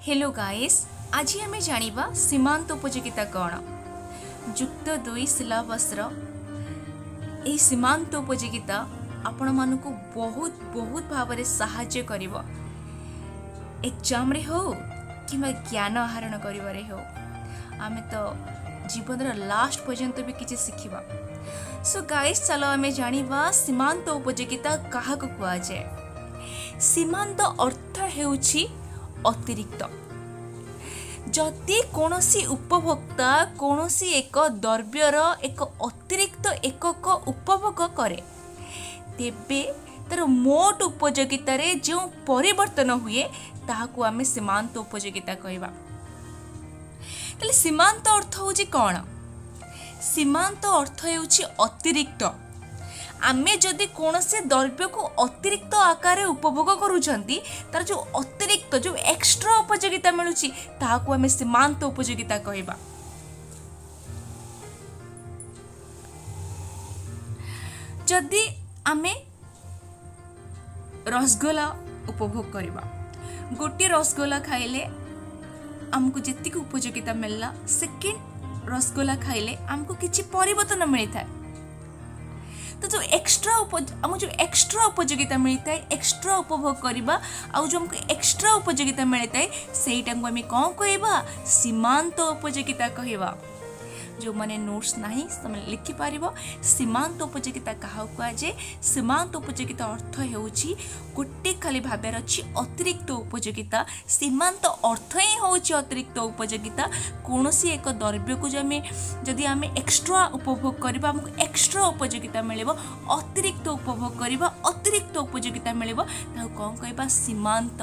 Hello guys, आज आम जानिबा सीमांत उपयोगिता कौन। जुक्त 2 सिलेबसर यह सीमांत उपयोगिता आपण मानक बहुत बहुत भाव में साहाय्य करिवो। एग्जाम रे हो कि ज्ञान आहरण करिवारे हो, आमे तो जीवन लास्ट पर्यंत भी किसी शिखिबा। सो गाइस, चलो आमे जानिबा सीमांत उपयोगिता काहा को कुआ जाए। सीमांत अर्थ हेउछि अतिरिक्त। जदि कौनसी उपभोक्ता कौनसी एक द्रव्यर एक अतिरिक्त एकक उपभोग करे, तेबे तार मोट उपयोगिता रे जो परिवर्तन हुए ताहाकु आमे सीमांत उपयोगिता कहबा। तले सीमांत अर्थ होछि कोन? सीमांत अर्थ हेउछि अतिरिक्त। आमे जदि कौनसी द्रव्य को अतिरिक्त आकार उपभोग करूछंती, तार जो अतिरिक्त जो एक्स्ट्रा उपयोगिता मिलुछि ताहाकु आमे सीमांत उपयोगिता कहबा। जदि आमे रसगोला उपभोग करबा, गोटे रसगोला खाइले आमको जेतिक उपयोगिता मिलला, सेकेंड रसगोला खाइले आमको किछि परिवर्तन मिलता है। तो जो एक्स्ट्रा उपयोगिता मिलता है, एक्स्ट्रा उपभोग करबा आ जो हमको एक्स्ट्रा उपयोगिता मिलता है सेटा को आम कौन कहबा? सीमांत उपयोगिता कहबा। जो माने नोट्स नहीं से लिखि पारिबो सीमांत उपयोगिता कहा जाए। सीमांत उपयोगिता अर्थ हेउछि गोटे खाली भाबे अछि अतिरिक्त उपयोगिता। सीमांत अर्थ ही होछि अतिरिक्त उपयोगिता। कौनसी एक द्रव्य को जदि आमे एक्स्ट्रा उपभोग करबा हमको एक्स्ट्रा उपयोगिता मिलिबो, अतिरिक्त उपभोग करबा अतिरिक्त उपयोगिता मिलिबो, ताऊ कौन कहबा? सीमांत।